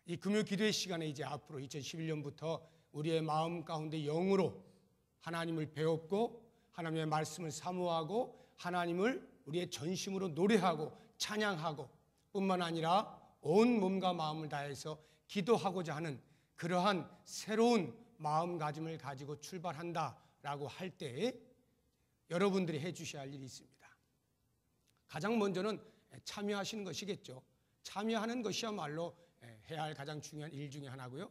이 금요 기도의 시간에 이제 앞으로 2011년부터 우리의 마음 가운데 영으로 하나님을 배웠고 하나님의 말씀을 사모하고 하나님을 우리의 전심으로 노래하고 찬양하고 뿐만 아니라 온 몸과 마음을 다해서 기도하고자 하는 그러한 새로운 마음가짐을 가지고 출발한다라고 할 때 여러분들이 해 주셔야 할 일이 있습니다. 가장 먼저는 참여하시는 것이겠죠. 참여하는 것이야말로 해야 할 가장 중요한 일 중에 하나고요.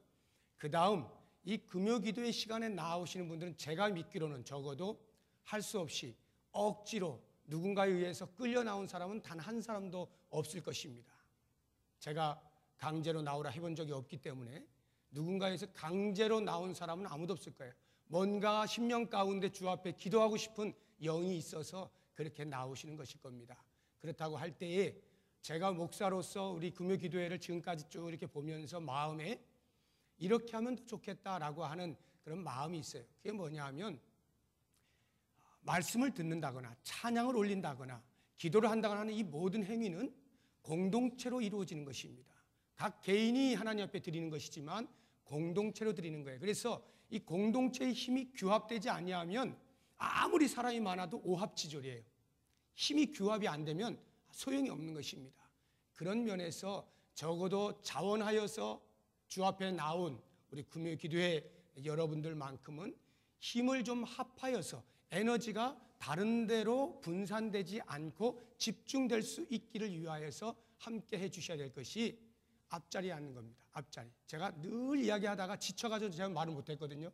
그 다음 이 금요기도의 시간에 나오시는 분들은 제가 믿기로는 적어도 할 수 없이 억지로 누군가에 의해서 끌려 나온 사람은 단 한 사람도 없을 것입니다. 제가 강제로 나오라 해본 적이 없기 때문에 누군가에서 강제로 나온 사람은 아무도 없을 거예요. 뭔가 심령 가운데 주 앞에 기도하고 싶은 영이 있어서 그렇게 나오시는 것일 겁니다. 그렇다고 할 때에 제가 목사로서 우리 금요기도회를 지금까지 쭉 이렇게 보면서 마음에 이렇게 하면 더 좋겠다라고 하는 그런 마음이 있어요. 그게 뭐냐 하면 말씀을 듣는다거나 찬양을 올린다거나 기도를 한다거나 하는 이 모든 행위는 공동체로 이루어지는 것입니다. 각 개인이 하나님 앞에 드리는 것이지만 공동체로 드리는 거예요. 그래서 이 공동체의 힘이 규합되지 아니하면 아무리 사람이 많아도 오합지졸이에요. 힘이 규합이 안 되면 소용이 없는 것입니다. 그런 면에서 적어도 자원하여서 주 앞에 나온 우리 금요기도회 여러분들만큼은 힘을 좀 합하여서 에너지가 다른 데로 분산되지 않고 집중될 수 있기를 위하여서 함께 해 주셔야 될 것이 앞자리에 앉는 겁니다. 앞자리. 제가 늘 이야기하다가 지쳐가지고 제가 말을 못했거든요.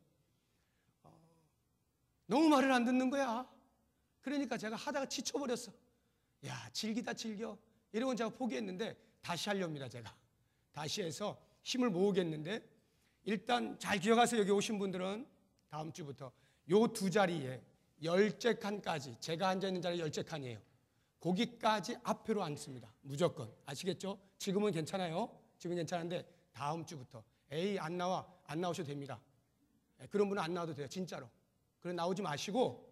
너무 말을 안 듣는 거야. 그러니까 제가 하다가 지쳐버렸어. 야, 즐기다 즐겨. 이러고 제가 포기했는데 다시 하렵니다. 제가 다시 해서 힘을 모으겠는데 일단 잘 기억하세요. 여기 오신 분들은 다음 주부터 요 두 자리에 10째 칸까지 제가 앉아있는 자리 10째 칸이에요. 거기까지 앞으로 앉습니다. 무조건. 아시겠죠? 지금은 괜찮아요. 지금은 괜찮은데 다음 주부터 에이 안 나오셔도 됩니다. 그런 분은 안 나와도 돼요. 진짜로. 그래 나오지 마시고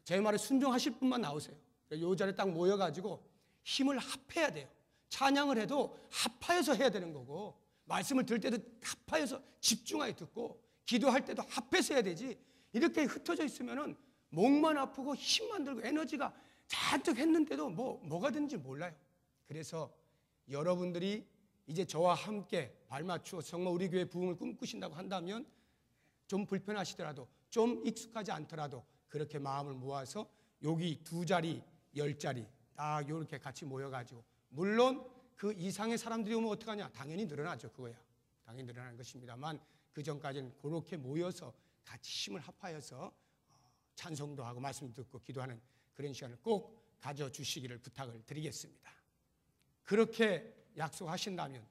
제 말에 순종하실 분만 나오세요. 요 자리에 딱 모여가지고 힘을 합해야 돼요. 찬양을 해도 합하여서 해야 되는 거고 말씀을 들을 때도 합하여서 집중하여 듣고 기도할 때도 합해서 해야 되지 이렇게 흩어져 있으면은 목만 아프고 힘만 들고 에너지가 잔뜩 했는데도 뭐가 되는지 몰라요. 그래서 여러분들이 이제 저와 함께 발맞추어 정말 우리 교회 부흥을 꿈꾸신다고 한다면 좀 불편하시더라도 좀 익숙하지 않더라도 그렇게 마음을 모아서 여기 두 자리, 10자리 딱 이렇게 같이 모여가지고 물론 그 이상의 사람들이 오면 어떡하냐? 당연히 늘어나죠. 그거야. 당연히 늘어나는 것입니다만 그 전까지는 그렇게 모여서 같이 힘을 합하여서 찬송도 하고 말씀 듣고 기도하는 그런 시간을 꼭 가져주시기를 부탁을 드리겠습니다. 그렇게 약속하신다면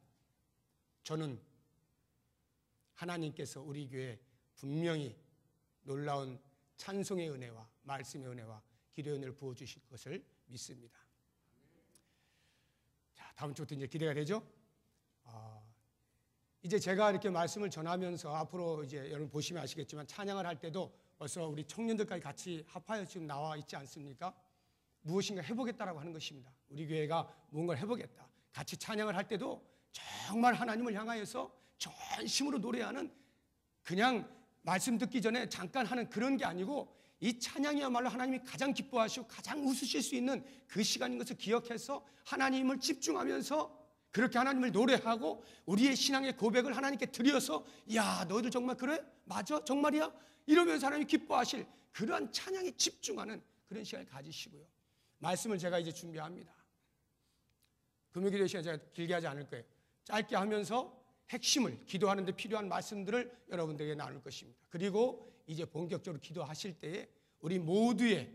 저는 하나님께서 우리 교회에 분명히 놀라운 찬송의 은혜와 말씀의 은혜와 기도의 은혜를 부어주실 것을 믿습니다. 자, 다음 주부터 이제 기대가 되죠? 이제 제가 이렇게 말씀을 전하면서 앞으로 이제 여러분 보시면 아시겠지만 찬양을 할 때도 벌써 우리 청년들까지 같이 합하여 지금 나와 있지 않습니까? 무엇인가 해보겠다라고 하는 것입니다. 우리 교회가 무언가를 해보겠다. 같이 찬양을 할 때도 정말 하나님을 향하여서 전심으로 노래하는 그냥 말씀 듣기 전에 잠깐 하는 그런 게 아니고 이 찬양이야말로 하나님이 가장 기뻐하시고 가장 웃으실 수 있는 그 시간인 것을 기억해서 하나님을 집중하면서 그렇게 하나님을 노래하고 우리의 신앙의 고백을 하나님께 드려서 야 너희들 정말 그래? 맞아? 정말이야? 이러면서 하나님이 기뻐하실 그러한 찬양에 집중하는 그런 시간을 가지시고요. 말씀을 제가 이제 준비합니다. 금요기도 시간 제가 길게 하지 않을 거예요. 짧게 하면서 핵심을 기도하는 데 필요한 말씀들을 여러분들에게 나눌 것입니다. 그리고 이제 본격적으로 기도하실 때에 우리 모두의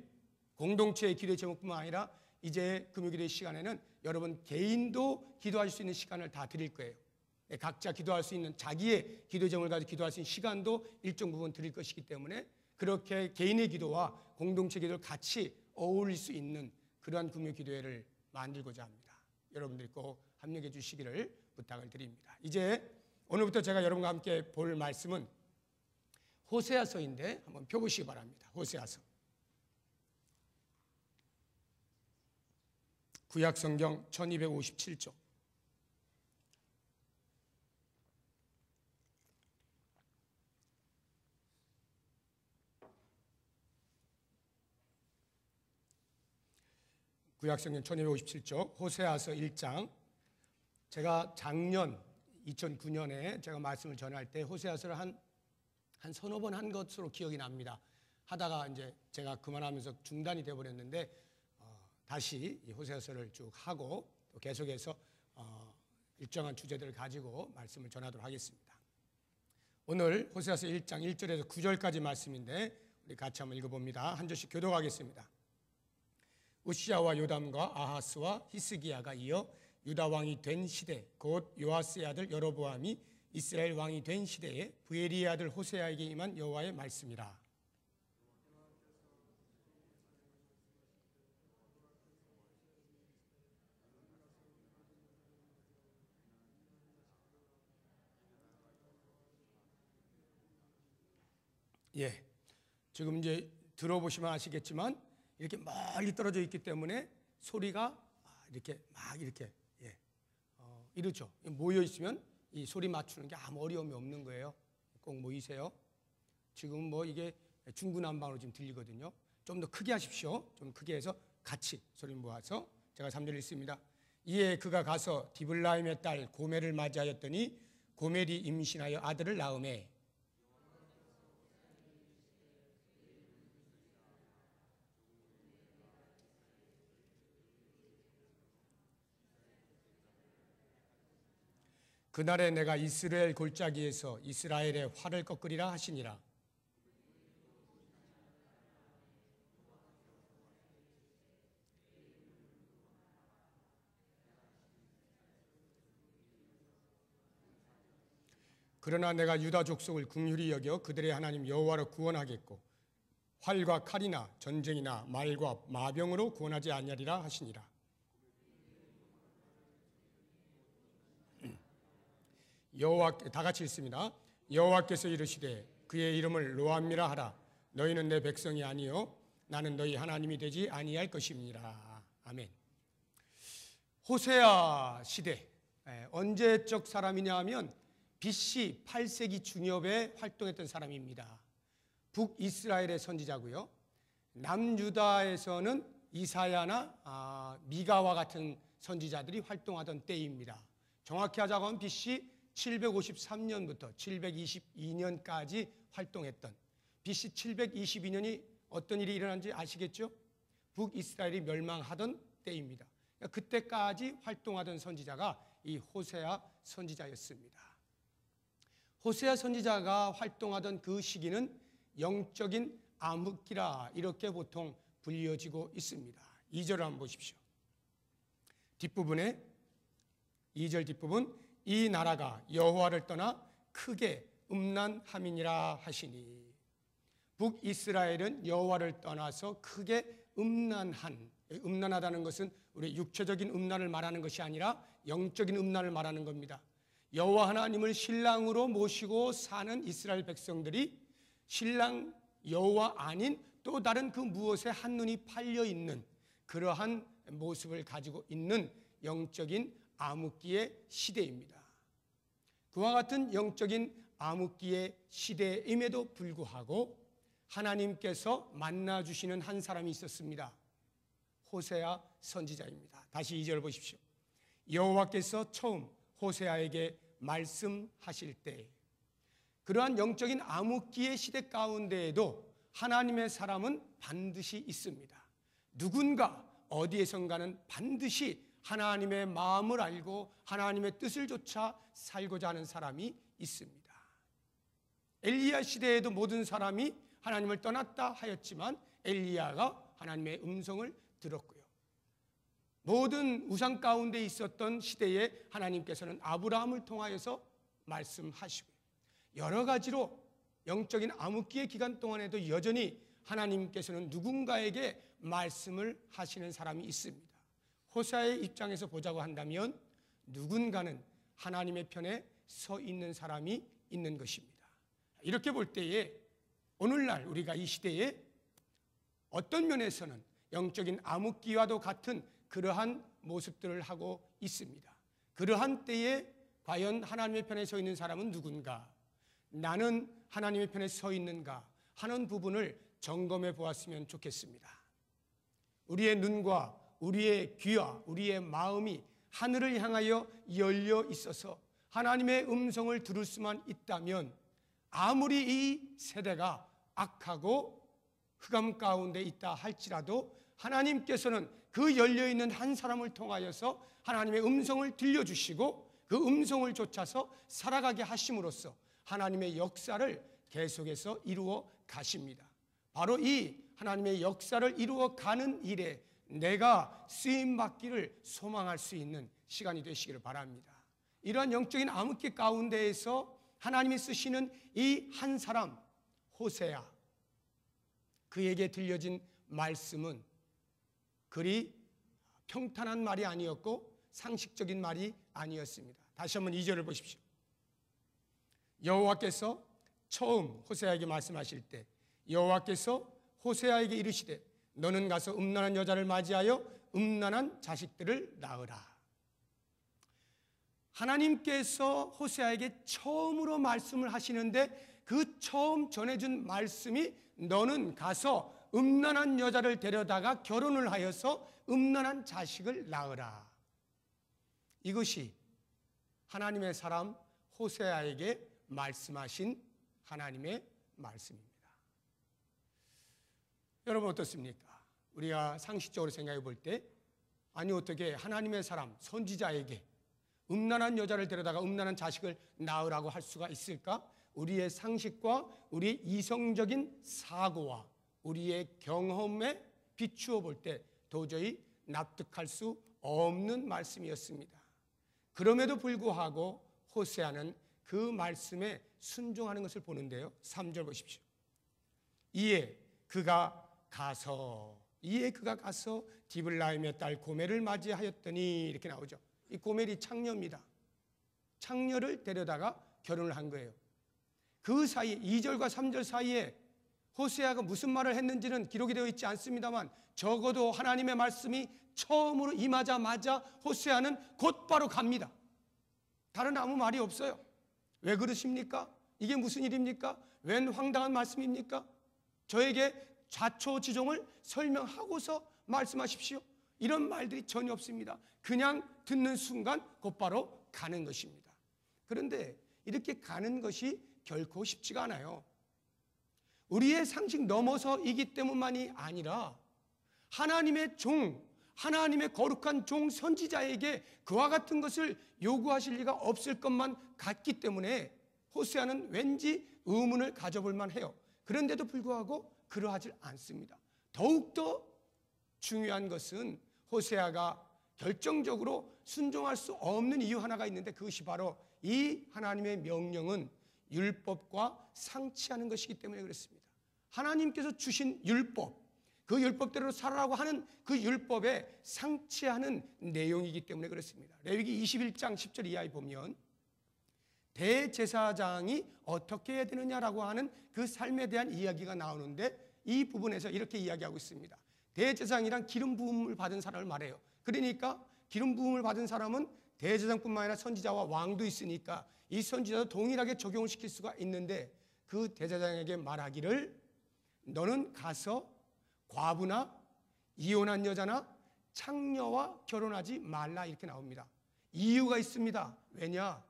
공동체의 기도의 제목뿐만 아니라 이제 금요기도의 시간에는 여러분 개인도 기도할 수 있는 시간을 다 드릴 거예요. 각자 기도할 수 있는 자기의 기도의 제목을 가지고 기도할 수 있는 시간도 일정 부분 드릴 것이기 때문에 그렇게 개인의 기도와 공동체 기도를 같이 어울릴 수 있는 그러한 금요기도회를 만들고자 합니다. 여러분들이 꼭 합력해 주시기를 부탁을 드립니다. 이제 오늘부터 제가 여러분과 함께 볼 말씀은 호세아서인데 한번 펴보시기 바랍니다. 호세아서. 구약성경 1257쪽. 구약성경 1257쪽 호세아서 1장. 제가 작년 2009년에 제가 말씀을 전할 때 호세아서를 한 서너 번 한 것으로 기억이 납니다. 하다가 이제 제가 그만하면서 중단이 되어버렸는데 다시 이 호세아서를 쭉 하고 또 계속해서 일정한 주제들을 가지고 말씀을 전하도록 하겠습니다. 오늘 호세아서 1장 1절에서 9절까지 말씀인데 우리 같이 한번 읽어봅니다. 한 절씩 교독하겠습니다. 우시야와 요담과 아하스와 히스기야가 이어 유다 왕이 된 시대, 곧 요아스의 아들 여로보암이 이스라엘 왕이 된 시대에 부엘리의 아들 호세아에게 임한 여호와의 말씀이라. 예, 지금 이제 들어보시면 아시겠지만 이렇게 멀리 떨어져 있기 때문에 소리가 이렇게 막 이렇게 이러죠. 모여 있으면 이 소리 맞추는 게 아무 어려움이 없는 거예요. 꼭 모이세요. 지금 뭐 이게 중구난방으로 지금 들리거든요. 좀 더 크게 하십시오. 좀 크게 해서 같이 소리 모아서 제가 3절 읽습니다. 이에 그가 가서 디블라임의 딸 고멜을 맞이하였더니 고멜이 임신하여 아들을 낳으매 그날에 내가 이스라엘 골짜기에서 이스라엘의 활을 꺾으리라 하시니라. 그러나 내가 유다 족속을 긍휼히 여겨 그들의 하나님 여호와로 구원하겠고 활과 칼이나 전쟁이나 말과 마병으로 구원하지 아니하리라 하시니라. 여호와 다 같이 읽습니다. 여호와께서 이르시되 그의 이름을 로암미라 하라. 너희는 내 백성이 아니요 나는 너희 하나님이 되지 아니할 것입니다. 아멘. 호세아 시대 언제적 사람이냐 하면 BC 8세기 중엽에 활동했던 사람입니다. 북이스라엘의 선지자고요. 남유다에서는 이사야나 미가와 같은 선지자들이 활동하던 때입니다. 정확히 하자고 하면 BC 753년부터 722년까지 활동했던 BC 722년이 어떤 일이 일어난지 아시겠죠? 북이스라엘이 멸망하던 때입니다. 그때까지 활동하던 선지자가 이 호세아 선지자였습니다. 호세아 선지자가 활동하던 그 시기는 영적인 암흑기라 이렇게 보통 불려지고 있습니다. 2절을 한번 보십시오. 뒷부분에 2절 뒷부분 이 나라가 여호와를 떠나 크게 음란함이니라 하시니 북이스라엘은 여호와를 떠나서 크게 음란하다는 것은 우리 육체적인 음란을 말하는 것이 아니라 영적인 음란을 말하는 겁니다. 여호와 하나님을 신랑으로 모시고 사는 이스라엘 백성들이 신랑 여호와 아닌 또 다른 그 무엇에 한눈이 팔려 있는 그러한 모습을 가지고 있는 영적인 암흑기의 시대입니다. 그와 같은 영적인 암흑기의 시대임에도 불구하고 하나님께서 만나주시는 한 사람이 있었습니다. 호세아 선지자입니다. 다시 2절 보십시오. 여호와께서 처음 호세아에게 말씀하실 때 그러한 영적인 암흑기의 시대 가운데에도 하나님의 사람은 반드시 있습니다. 누군가 어디에선가는 반드시 하나님의 마음을 알고 하나님의 뜻을 좇아 살고자 하는 사람이 있습니다. 엘리야 시대에도 모든 사람이 하나님을 떠났다 하였지만 엘리야가 하나님의 음성을 들었고요. 모든 우상 가운데 있었던 시대에 하나님께서는 아브라함을 통하여서 말씀하시고요. 여러 가지로 영적인 암흑기의 기간 동안에도 여전히 하나님께서는 누군가에게 말씀을 하시는 사람이 있습니다. 호세아의 입장에서 보자고 한다면 누군가는 하나님의 편에 서 있는 사람이 있는 것입니다. 이렇게 볼 때에 오늘날 우리가 이 시대에 어떤 면에서는 영적인 암흑기와도 같은 그러한 모습들을 하고 있습니다. 그러한 때에 과연 하나님의 편에 서 있는 사람은 누군가? 나는 하나님의 편에 서 있는가 하는 부분을 점검해 보았으면 좋겠습니다. 우리의 눈과 우리의 귀와 우리의 마음이 하늘을 향하여 열려 있어서 하나님의 음성을 들을 수만 있다면 아무리 이 세대가 악하고 흑암 가운데 있다 할지라도 하나님께서는 그 열려있는 한 사람을 통하여서 하나님의 음성을 들려주시고 그 음성을 좇아서 살아가게 하심으로써 하나님의 역사를 계속해서 이루어 가십니다. 바로 이 하나님의 역사를 이루어 가는 일에 내가 쓰임받기를 소망할 수 있는 시간이 되시기를 바랍니다. 이러한 영적인 암흑기 가운데에서 하나님이 쓰시는 이 한 사람 호세아, 그에게 들려진 말씀은 그리 평탄한 말이 아니었고 상식적인 말이 아니었습니다. 다시 한번 2절을 보십시오. 여호와께서 처음 호세아에게 말씀하실 때 여호와께서 호세아에게 이르시되 너는 가서 음란한 여자를 맞이하여 음란한 자식들을 낳으라. 하나님께서 호세아에게 처음으로 말씀을 하시는데 그 처음 전해준 말씀이 너는 가서 음란한 여자를 데려다가 결혼을 하여서 음란한 자식을 낳으라. 이것이 하나님의 사람 호세아에게 말씀하신 하나님의 말씀입니다. 여러분 어떻습니까? 우리가 상식적으로 생각해 볼 때 아니 어떻게 하나님의 사람 선지자에게 음란한 여자를 데려다가 음란한 자식을 낳으라고 할 수가 있을까? 우리의 상식과 우리의 이성적인 사고와 우리의 경험에 비추어 볼 때 도저히 납득할 수 없는 말씀이었습니다. 그럼에도 불구하고 호세아는 그 말씀에 순종하는 것을 보는데요. 3절 보십시오. 이에 그가 가서 디블라임의 딸 고멜을 맞이하였더니 이렇게 나오죠. 이 고멜이 창녀입니다. 창녀를 데려다가 결혼을 한 거예요. 그 사이 2절과 3절 사이에 호세아가 무슨 말을 했는지는 기록이 되어 있지 않습니다만 적어도 하나님의 말씀이 처음으로 임하자마자 호세아는 곧바로 갑니다. 다른 아무 말이 없어요. 왜 그러십니까? 이게 무슨 일입니까? 웬 황당한 말씀입니까? 저에게 자초지종을 설명하고서 말씀하십시오. 이런 말들이 전혀 없습니다. 그냥 듣는 순간 곧바로 가는 것입니다. 그런데 이렇게 가는 것이 결코 쉽지가 않아요. 우리의 상식 넘어서이기 때문만이 아니라 하나님의 종, 하나님의 거룩한 종 선지자에게 그와 같은 것을 요구하실 리가 없을 것만 같기 때문에 호세아는 왠지 의문을 가져볼 만해요. 그런데도 불구하고 그러하지 않습니다. 더욱더 중요한 것은 호세아가 결정적으로 순종할 수 없는 이유 하나가 있는데 그것이 바로 이 하나님의 명령은 율법과 상치하는 것이기 때문에 그렇습니다. 하나님께서 주신 율법, 그 율법대로 살아라고 하는 그 율법에 상치하는 내용이기 때문에 그렇습니다. 레위기 21장 10절 이하에 보면 대제사장이 어떻게 해야 되느냐라고 하는 그 삶에 대한 이야기가 나오는데 이 부분에서 이렇게 이야기하고 있습니다. 대제사장이란 기름 부음을 받은 사람을 말해요. 그러니까 기름 부음을 받은 사람은 대제사장뿐만 아니라 선지자와 왕도 있으니까 이 선지자도 동일하게 적용을 시킬 수가 있는데 그 대제사장에게 말하기를 너는 가서 과부나 이혼한 여자나 창녀와 결혼하지 말라 이렇게 나옵니다. 이유가 있습니다. 왜냐?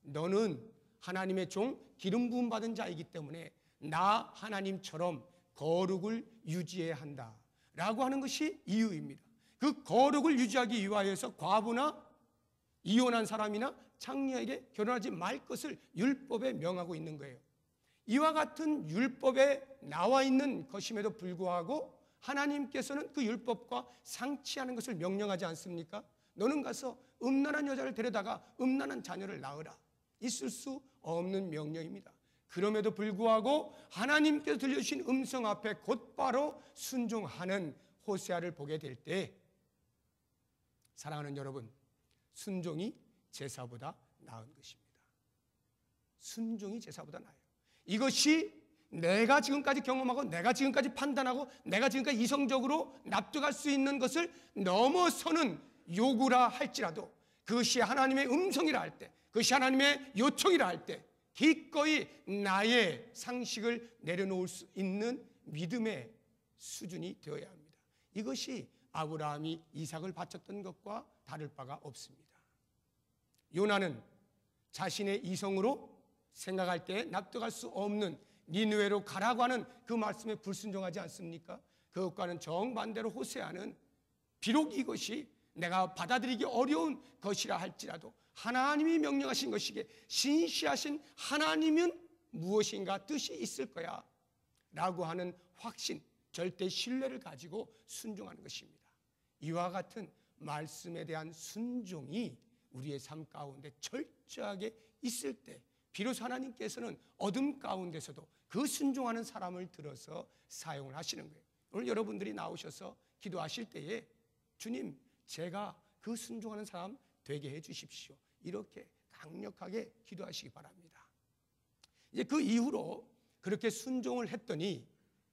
너는 하나님의 종 기름 부음 받은 자이기 때문에 나 하나님처럼 거룩을 유지해야 한다 라고 하는 것이 이유입니다. 그 거룩을 유지하기 위하여서 과부나 이혼한 사람이나 창녀에게 결혼하지 말 것을 율법에 명하고 있는 거예요. 이와 같은 율법에 나와 있는 것임에도 불구하고 하나님께서는 그 율법과 상치하는 것을 명령하지 않습니까? 너는 가서 음란한 여자를 데려다가 음란한 자녀를 낳으라. 있을 수 없는 명령입니다. 그럼에도 불구하고 하나님께서 들려주신 음성 앞에 곧바로 순종하는 호세아를 보게 될 때 사랑하는 여러분, 순종이 제사보다 나은 것입니다. 순종이 제사보다 나아요. 이것이 내가 지금까지 경험하고 내가 지금까지 판단하고 내가 지금까지 이성적으로 납득할 수 있는 것을 넘어서는 요구라 할지라도 그것이 하나님의 음성이라 할 때, 그것이 하나님의 요청이라 할 때 기꺼이 나의 상식을 내려놓을 수 있는 믿음의 수준이 되어야 합니다. 이것이 아브라함이 이삭을 바쳤던 것과 다를 바가 없습니다. 요나는 자신의 이성으로 생각할 때 납득할 수 없는 니느웨로 가라고 하는 그 말씀에 불순종하지 않습니까? 그것과는 정반대로 호세아는 비록 이것이 내가 받아들이기 어려운 것이라 할지라도 하나님이 명령하신 것이기에 신실하신 하나님은 무엇인가 뜻이 있을 거야 라고 하는 확신, 절대 신뢰를 가지고 순종하는 것입니다. 이와 같은 말씀에 대한 순종이 우리의 삶 가운데 철저하게 있을 때 비로소 하나님께서는 어둠 가운데서도 그 순종하는 사람을 들어서 사용을 하시는 거예요. 오늘 여러분들이 나오셔서 기도하실 때에 주님, 제가 그 순종하는 사람 되게 해 주십시오. 이렇게 강력하게 기도하시기 바랍니다. 이제 그 이후로 그렇게 순종을 했더니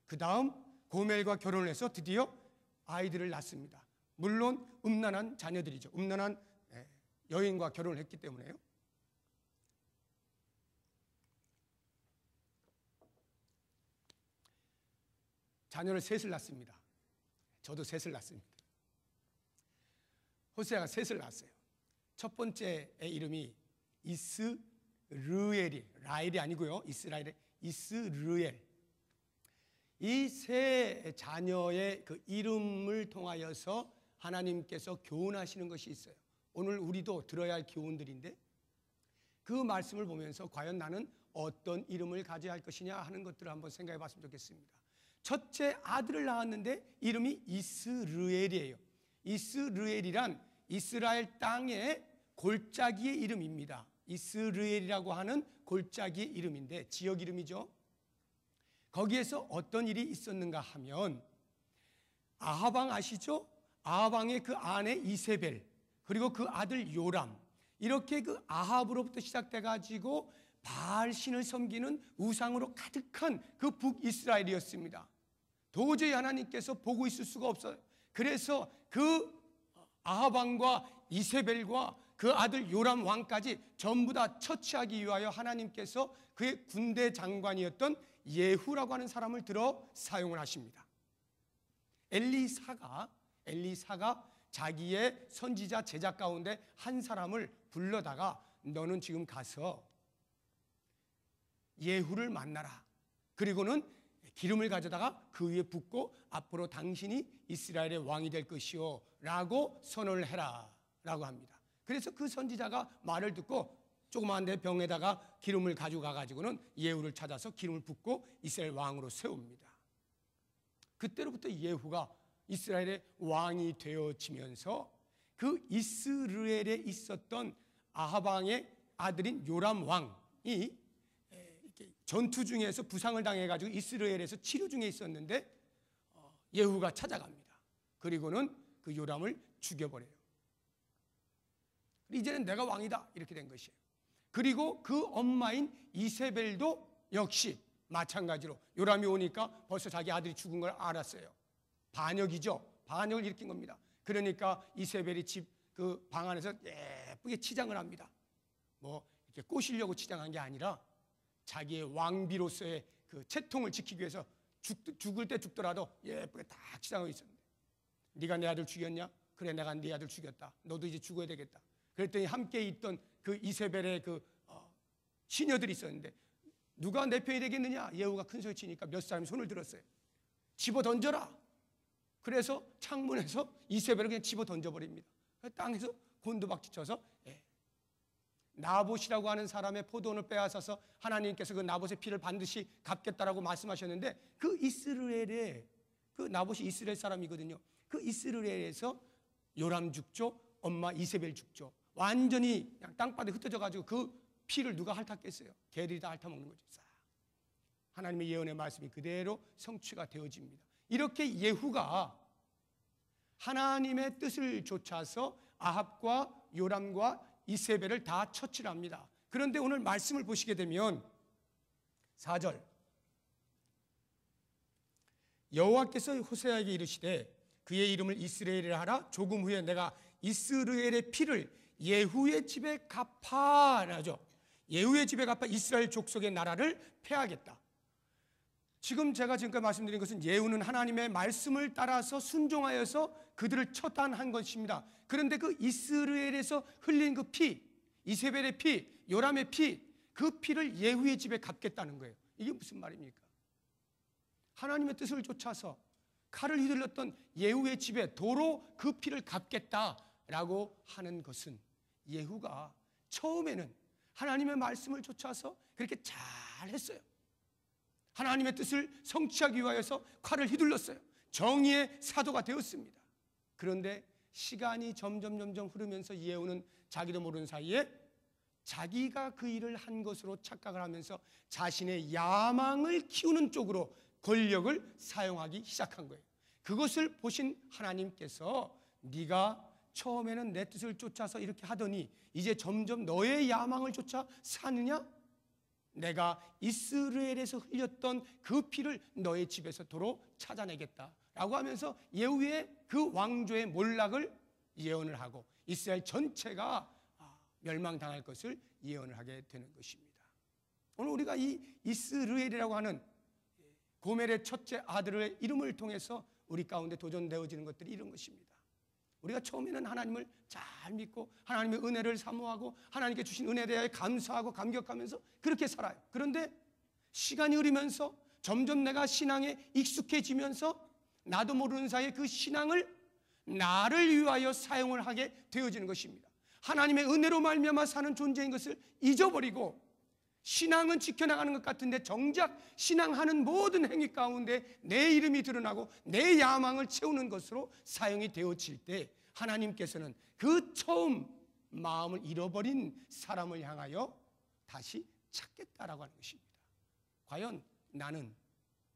그 다음 고멜과 결혼을 해서 드디어 아이들을 낳습니다. 물론 음란한 자녀들이죠. 음란한 여인과 결혼을 했기 때문에요. 자녀를 셋을 낳습니다. 저도 셋을 낳습니다. 호세아가 셋을 낳았어요. 첫 번째의 이름이 이스르엘이, 라엘이 아니고요. 이스라엘의 이스르엘. 이 세 자녀의 그 이름을 통하여서 하나님께서 교훈하시는 것이 있어요. 오늘 우리도 들어야 할 교훈들인데 그 말씀을 보면서 과연 나는 어떤 이름을 가져야 할 것이냐 하는 것들을 한번 생각해 봤으면 좋겠습니다. 첫째 아들을 낳았는데 이름이 이스르엘이에요. 이스르엘이란 이스라엘 땅의 골짜기의 이름입니다. 이스르엘이라고 하는 골짜기의 이름인데 지역 이름이죠. 거기에서 어떤 일이 있었는가 하면 아하방 아시죠? 아하방의 그 아내 이세벨 그리고 그 아들 요람 이렇게 그 아합으로부터 시작돼 가지고 바알신을 섬기는 우상으로 가득한 그 북이스라엘이었습니다. 도저히 하나님께서 보고 있을 수가 없어요. 그래서 그 아하방과 이세벨과 그 아들 요람 왕까지 전부 다 처치하기 위하여 하나님께서 그의 군대 장관이었던 예후라고 하는 사람을 들어 사용을 하십니다. 엘리사가 자기의 선지자 제자 가운데 한 사람을 불러다가 너는 지금 가서 예후를 만나라. 그리고는 기름을 가져다가 그 위에 붓고 앞으로 당신이 이스라엘의 왕이 될 것이요 라고 선언을 해라 라고 합니다. 그래서 그 선지자가 말을 듣고 조그만 데 병에다가 기름을 가져가 가지고는 예후를 찾아서 기름을 붓고 이스라엘 왕으로 세웁니다. 그때로부터 예후가 이스라엘의 왕이 되어지면서 그 이스라엘에 있었던 아하방의 아들인 요람 왕이 전투 중에서 부상을 당해가지고 이스라엘에서 치료 중에 있었는데 예후가 찾아갑니다. 그리고는 그 요람을 죽여버려요. 이제는 내가 왕이다 이렇게 된 것이에요. 그리고 그 엄마인 이세벨도 역시 마찬가지로 요람이 오니까 벌써 자기 아들이 죽은 걸 알았어요. 반역이죠. 반역을 일으킨 겁니다. 그러니까 이세벨이 집 그 방 안에서 예쁘게 치장을 합니다. 뭐 이렇게 꼬시려고 치장한 게 아니라 자기의 왕비로서의 그 채통을 지키기 위해서 죽을 때 죽더라도 예쁘게 딱 치장하고 있었는데 네가 내 아들 죽였냐? 그래 내가 네 아들 죽였다. 너도 이제 죽어야 되겠다. 그랬더니 함께 있던 그 이세벨의 그 시녀들이 있었는데 누가 내 편이 되겠느냐? 예후가 큰 소리 치니까 몇 사람이 손을 들었어요. 집어 던져라. 그래서 창문에서 이세벨을 그냥 집어 던져버립니다. 땅에서 곤두박질 쳐서 나봇이라고 하는 사람의 포도원을 빼앗아서 하나님께서 그 나봇의 피를 반드시 갚겠다라고 말씀하셨는데 그 이스라엘에 그 나봇이 이스라엘 사람이거든요. 그 이스라엘에서 요람 죽죠. 엄마 이세벨 죽죠. 완전히 그냥 땅바닥에 흩어져 가지고 그 피를 누가 핥았겠어요? 개들이 다 핥아먹는 거죠. 하나님의 예언의 말씀이 그대로 성취가 되어집니다. 이렇게 예후가 하나님의 뜻을 좇아서 아합과 요람과 이세벨을 다 처치를 합니다. 그런데 오늘 말씀을 보시게 되면 4절 여호와께서 호세아에게 이르시되 그의 이름을 이스라엘이라 하라. 조금 후에 내가 이스라엘의 피를 예후의 집에 갚아라죠. 예후의 집에 갚아 이스라엘 족속의 나라를 폐하겠다. 지금 제가 지금까지 말씀드린 것은 예후는 하나님의 말씀을 따라서 순종하여서 그들을 처단한 것입니다. 그런데 그 이스라엘에서 흘린 그 피, 이세벨의 피, 요람의 피, 그 피를 예후의 집에 갚겠다는 거예요. 이게 무슨 말입니까? 하나님의 뜻을 쫓아서 칼을 휘둘렀던 예후의 집에 도로 그 피를 갚겠다라고 하는 것은 예후가 처음에는 하나님의 말씀을 쫓아서 그렇게 잘했어요. 하나님의 뜻을 성취하기 위하여서 칼을 휘둘렀어요. 정의의 사도가 되었습니다. 그런데 시간이 점점 흐르면서 예후는 자기도 모르는 사이에 자기가 그 일을 한 것으로 착각을 하면서 자신의 야망을 키우는 쪽으로 권력을 사용하기 시작한 거예요. 그것을 보신 하나님께서 네가 처음에는 내 뜻을 쫓아서 이렇게 하더니 이제 점점 너의 야망을 쫓아 사느냐? 내가 이스라엘에서 흘렸던 그 피를 너의 집에서 도로 찾아내겠다라고 하면서 예후의 그 왕조의 몰락을 예언을 하고 이스라엘 전체가 멸망당할 것을 예언을 하게 되는 것입니다. 오늘 우리가 이 이스라엘이라고 하는 고멜의 첫째 아들의 이름을 통해서 우리 가운데 도전되어지는 것들이 이런 것입니다. 우리가 처음에는 하나님을 잘 믿고 하나님의 은혜를 사모하고 하나님께 주신 은혜에 대해 감사하고 감격하면서 그렇게 살아요. 그런데 시간이 흐르면서 점점 내가 신앙에 익숙해지면서 나도 모르는 사이에 그 신앙을 나를 위하여 사용을 하게 되어지는 것입니다. 하나님의 은혜로 말미암아 사는 존재인 것을 잊어버리고 신앙은 지켜나가는 것 같은데 정작 신앙하는 모든 행위 가운데 내 이름이 드러나고 내 야망을 채우는 것으로 사용이 되어질 때 하나님께서는 그 처음 마음을 잃어버린 사람을 향하여 다시 찾겠다라고 하는 것입니다. 과연 나는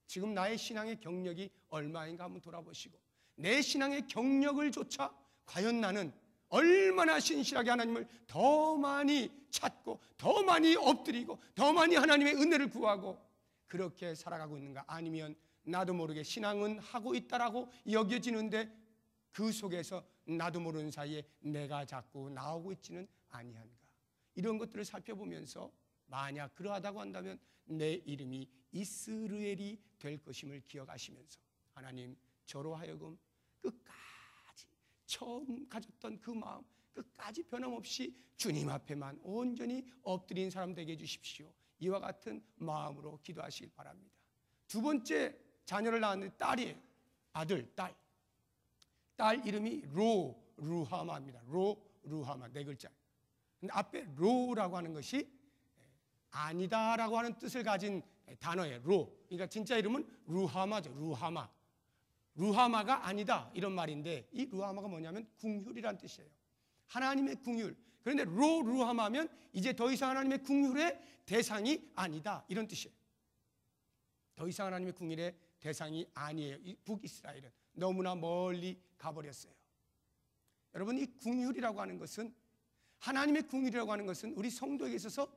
지금 나의 신앙의 경력이 얼마인가 한번 돌아보시고 내 신앙의 경력을 조차 과연 나는 얼마나 신실하게 하나님을 더 많이 찾고 더 많이 엎드리고 더 많이 하나님의 은혜를 구하고 그렇게 살아가고 있는가? 아니면 나도 모르게 신앙은 하고 있다라고 여겨지는데 그 속에서 나도 모르는 사이에 내가 자꾸 나오고 있지는 아니한가? 이런 것들을 살펴보면서 만약 그러하다고 한다면 내 이름이 이스라엘이 될 것임을 기억하시면서 하나님 저로 하여금 끝까지 처음 가졌던 그 마음 끝까지 변함없이 주님 앞에만 온전히 엎드린 사람 되게 해주십시오. 이와 같은 마음으로 기도하시길 바랍니다. 두 번째 자녀를 낳았는데 딸이에요. 아들, 딸 이름이 루하마입니다. 루하마 네 글자. 근데 앞에 로라고 하는 것이 아니다라고 하는 뜻을 가진 단어예요. 그러니까 진짜 이름은 루하마죠. 루하마가 아니다 이런 말인데 이 루하마가 뭐냐면 궁휼이란 뜻이에요. 하나님의 궁휼. 그런데 루하마면 이제 더 이상 하나님의 궁휼의 대상이 아니다 이런 뜻이에요. 더 이상 하나님의 궁휼의 대상이 아니에요. 이 북이스라엘은 너무나 멀리 가버렸어요. 여러분 이 궁휼이라고 하는 것은 하나님의 궁휼이라고 하는 것은 우리 성도에게 있어서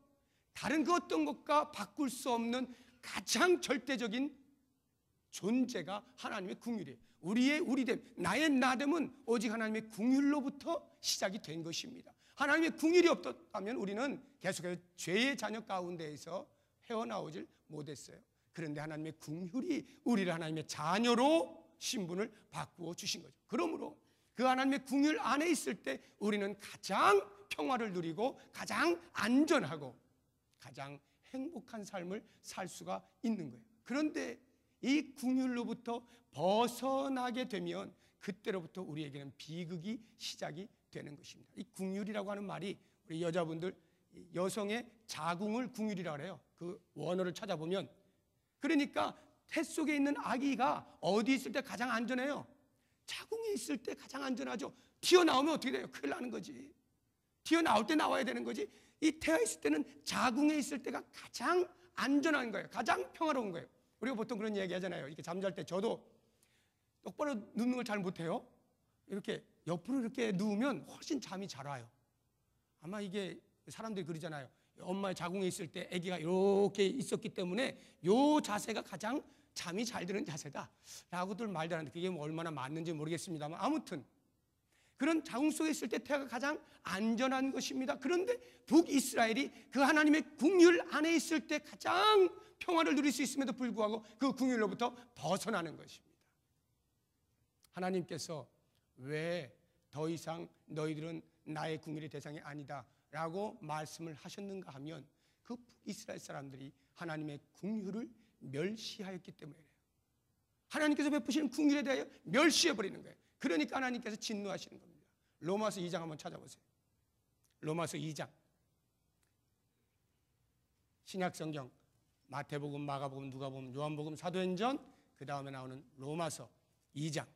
다른 그 어떤 것과 바꿀 수 없는 가장 절대적인 존재가 하나님의 궁휼이에요. 우리의 우리됨, 나의 나됨은 오직 하나님의 궁휼로부터 시작이 된 것입니다. 하나님의 궁휼이 없었다면 우리는 계속해서 죄의 자녀 가운데에서 헤어나오질 못했어요. 그런데 하나님의 궁휼이 우리를 하나님의 자녀로 신분을 바꾸어 주신 거죠. 그러므로 그 하나님의 궁휼 안에 있을 때 우리는 가장 평화를 누리고 가장 안전하고 가장 행복한 삶을 살 수가 있는 거예요. 그런데 이 궁휼로부터 벗어나게 되면 그때로부터 우리에게는 비극이 시작이 되는 것입니다. 이 궁휼이라고 하는 말이 우리 여자분들 여성의 자궁을 궁휼이라고 해요. 그 원어를 찾아보면 그러니까 태 속에 있는 아기가 어디 있을 때 가장 안전해요? 자궁에 있을 때 가장 안전하죠. 튀어나오면 어떻게 돼요? 큰일 나는 거지. 튀어나올 때 나와야 되는 거지. 이 태아 있을 때는 자궁에 있을 때가 가장 안전한 거예요. 가장 평화로운 거예요. 우리가 보통 그런 얘기 하잖아요. 이렇게 잠잘 때 저도 똑바로 눕는 걸 잘 못해요. 이렇게 옆으로 이렇게 누우면 훨씬 잠이 잘 와요. 아마 이게 사람들이 그러잖아요. 엄마의 자궁에 있을 때 아기가 이렇게 있었기 때문에 이 자세가 가장 잠이 잘 드는 자세다 라고들 말들 하는데 그게 뭐 얼마나 맞는지 모르겠습니다만 아무튼 그런 자궁 속에 있을 때 태아가 가장 안전한 것입니다. 그런데 북이스라엘이 그 하나님의 궁율 안에 있을 때 가장 평화를 누릴 수 있음에도 불구하고 그 궁율로부터 벗어나는 것입니다. 하나님께서 왜 더 이상 너희들은 나의 궁율의 대상이 아니다 라고 말씀을 하셨는가 하면 그 북이스라엘 사람들이 하나님의 궁율을 멸시하였기 때문이에요. 하나님께서 베푸시는 궁율에 대하여 멸시해버리는 거예요. 그러니까 하나님께서 진노하시는 겁니다. 로마서 2장 한번 찾아보세요. 로마서 2장. 신약성경 마태복음, 마가복음, 누가복음, 요한복음, 사도행전, 그 다음에 나오는 로마서 2장.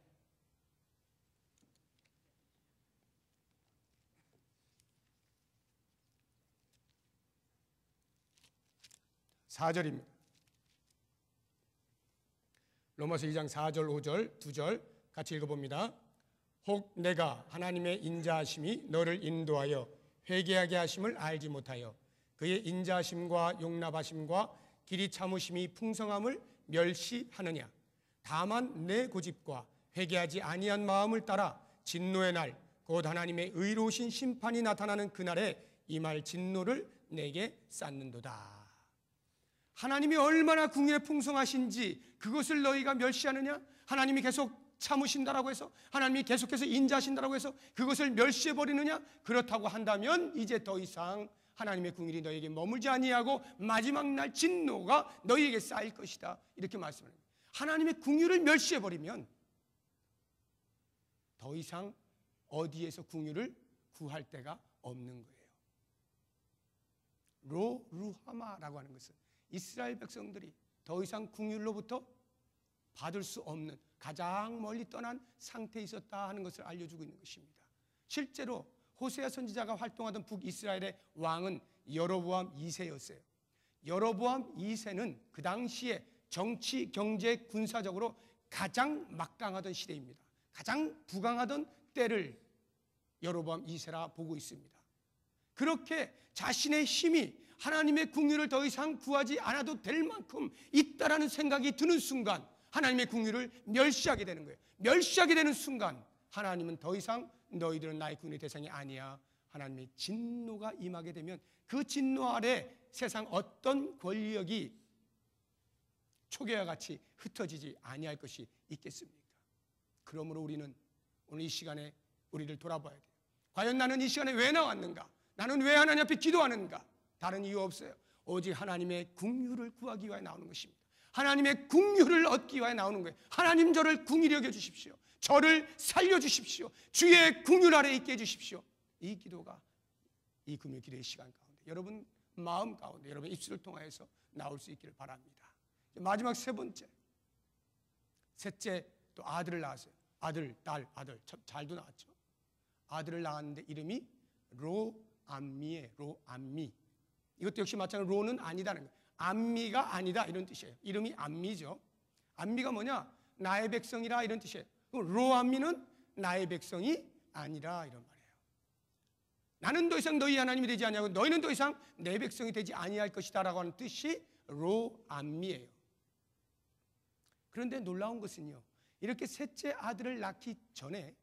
4절입니다. 로마서 2장 4절, 5절, 2절 같이 읽어봅니다. 혹 내가 하나님의 인자하심이 너를 인도하여 회개하게 하심을 알지 못하여 그의 인자하심과 용납하심과 길이 참으심이 풍성함을 멸시하느냐. 다만 내 고집과 회개하지 아니한 마음을 따라 진노의 날 곧 하나님의 의로우신 심판이 나타나는 그날에 임할 진노를 내게 쌓는도다. 하나님이 얼마나 궁율에 풍성하신지 그것을 너희가 멸시하느냐? 하나님이 계속 참으신다라고 해서, 하나님이 계속해서 인자하신다라고 해서 그것을 멸시해버리느냐? 그렇다고 한다면 이제 더 이상 하나님의 궁율이 너희에게 머물지 아니하고 마지막 날 진노가 너희에게 쌓일 것이다, 이렇게 말씀합니다. 하나님의 궁율을 멸시해버리면 더 이상 어디에서 궁율을 구할 데가 없는 거예요. 로루하마라고 하는 것은 이스라엘 백성들이 더 이상 궁율로부터 받을 수 없는 가장 멀리 떠난 상태에 있었다 하는 것을 알려주고 있는 것입니다. 실제로 호세아 선지자가 활동하던 북이스라엘의 왕은 여로보암 2세였어요. 여로보암 2세는 그 당시에 정치, 경제, 군사적으로 가장 막강하던 시대입니다. 가장 부강하던 때를 여로보암 2세라 보고 있습니다. 그렇게 자신의 힘이 하나님의 궁율을 더 이상 구하지 않아도 될 만큼 있다라는 생각이 드는 순간 하나님의 궁율을 멸시하게 되는 거예요. 멸시하게 되는 순간 하나님은 더 이상 너희들은 나의 궁율의 대상이 아니야. 하나님의 진노가 임하게 되면 그 진노 아래 세상 어떤 권력이 초계와 같이 흩어지지 아니할 것이 있겠습니까? 그러므로 우리는 오늘 이 시간에 우리를 돌아봐야 돼요. 과연 나는 이 시간에 왜 나왔는가? 나는 왜 하나님 앞에 기도하는가? 다른 이유 없어요. 오직 하나님의 궁율을 구하기 위해 나오는 것입니다. 하나님의 궁율을 얻기 위해 나오는 거예요. 하나님 저를 궁휼히 여겨 주십시오. 저를 살려 주십시오. 주의 궁율 아래 있게 해 주십시오. 이 기도가 이 금요 기도의 시간 가운데 여러분 마음 가운데 여러분 입술을 통하여서 나올 수 있기를 바랍니다. 마지막 세 번째, 셋째 또 아들을 낳았어요. 아들, 딸, 아들 잘도 낳았죠. 아들을 낳았는데 이름이 로암미예요. 로암미. 이것도 역시 마찬가지로 로는 아니다는 거예요. 암미가 아니다 이런 뜻이에요. 이름이 암미죠. 암미가 뭐냐? 나의 백성이라 이런 뜻이에요. 로암미는 나의 백성이 아니라 이런 말이에요. 나는 더 이상 너희 하나님이 되지 아니하고 너희는 더 이상 내 백성이 되지 아니할 것이다 라고 하는 뜻이 로암미예요. 그런데 놀라운 것은요, 이렇게 셋째 아들을 낳기 전에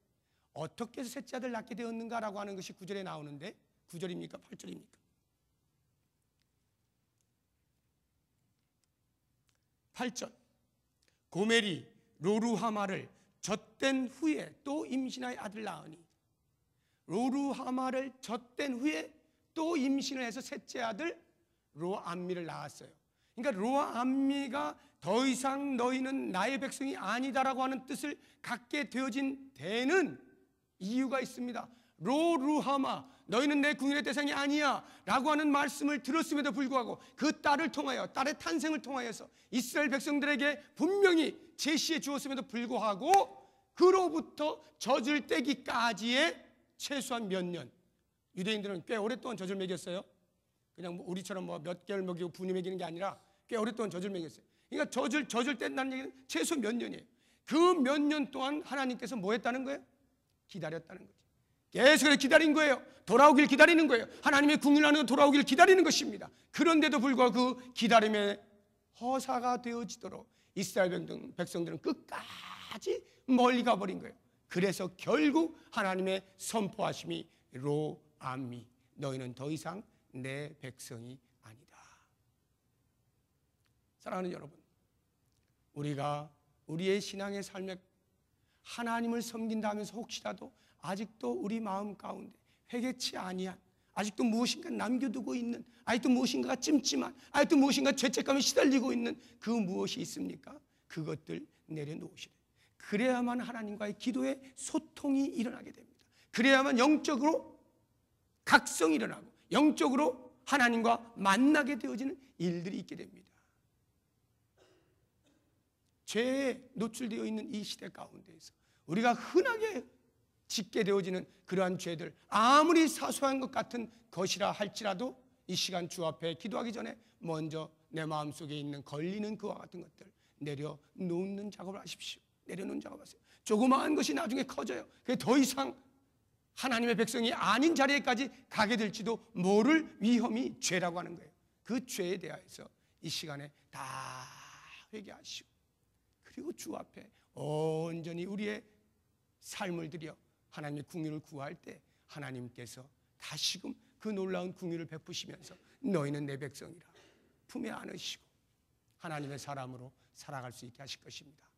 어떻게 해서 셋째 아들을 낳게 되었는가라고 하는 것이 9절에 나오는데 9절입니까? 8절입니까? 8절. 고멜이 로루하마를 젖된 후에 또 임신하여 아들 낳으니, 로루하마를 젖된 후에 또 임신을 해서 셋째 아들 로암미를 낳았어요. 그러니까 로암미가 더 이상 너희는 나의 백성이 아니다라고 하는 뜻을 갖게 되어진 데는 이유가 있습니다. 로루하마, 너희는 내 궁율의 대상이 아니야 라고 하는 말씀을 들었음에도 불구하고 그 딸을 통하여, 딸의 탄생을 통하여서 이스라엘 백성들에게 분명히 제시해 주었음에도 불구하고 그로부터 젖을 떼기까지의 최소한 몇 년, 유대인들은 꽤 오랫동안 젖을 먹였어요. 그냥 뭐 우리처럼 뭐 몇 개월 먹이고 분이 먹이는 게 아니라 꽤 오랫동안 젖을 먹였어요. 그러니까 젖을 뗀다는 얘기는 최소 몇 년이에요. 그 몇 년 동안 하나님께서 뭐 했다는 거예요? 기다렸다는 거죠. 계속해서 기다린 거예요. 돌아오길 기다리는 거예요. 하나님의 궁율 안으로 돌아오길 기다리는 것입니다. 그런데도 불구하고 그 기다림에 허사가 되어지도록 이스라엘 백성들은 끝까지 멀리 가버린 거예요. 그래서 결국 하나님의 선포하심이 로암미, 너희는 더 이상 내 백성이 아니다. 사랑하는 여러분, 우리가 우리의 신앙의 삶에 하나님을 섬긴다 하면서 혹시라도 아직도 우리 마음 가운데 회개치 아니한, 아직도 무엇인가 남겨두고 있는, 아직도 무엇인가가 찜찜한, 아직도 무엇인가 죄책감에 시달리고 있는 그 무엇이 있습니까? 그것들 내려놓으시래. 그래야만 하나님과의 기도의 소통이 일어나게 됩니다. 그래야만 영적으로 각성이 일어나고 영적으로 하나님과 만나게 되어지는 일들이 있게 됩니다. 죄에 노출되어 있는 이 시대 가운데에서 우리가 흔하게 짓게 되어지는 그러한 죄들, 아무리 사소한 것 같은 것이라 할지라도 이 시간 주 앞에 기도하기 전에 먼저 내 마음속에 있는 걸리는 그와 같은 것들 내려놓는 작업을 하십시오. 내려놓는 작업하세요. 조그마한 것이 나중에 커져요. 그게 더 이상 하나님의 백성이 아닌 자리에까지 가게 될지도 모를 위험이 죄라고 하는 거예요. 그 죄에 대하여서 이 시간에 다 회개하시고, 그리고 주 앞에 온전히 우리의 삶을 들여 하나님의 궁유를 구할 때 하나님께서 다시금 그 놀라운 궁유를 베푸시면서 너희는 내 백성이라 품에 안으시고 하나님의 사람으로 살아갈 수 있게 하실 것입니다.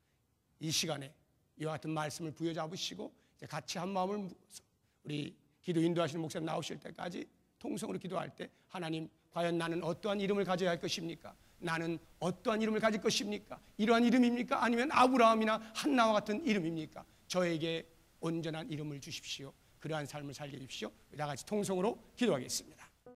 이 시간에 이와 같은 말씀을 부여잡으시고 이제 같이 한 마음을 모아서 우리 기도 인도하시는 목사님 나오실 때까지 통성으로 기도할 때, 하나님, 과연 나는 어떠한 이름을 가져야 할 것입니까? 나는 어떠한 이름을 가질 것입니까? 이러한 이름입니까? 아니면 아브라함이나 한나와 같은 이름입니까? 저에게 온전한 이름을 주십시오. 그러한 삶을 살게 해주십시오. 다 같이 통성으로 기도하겠습니다.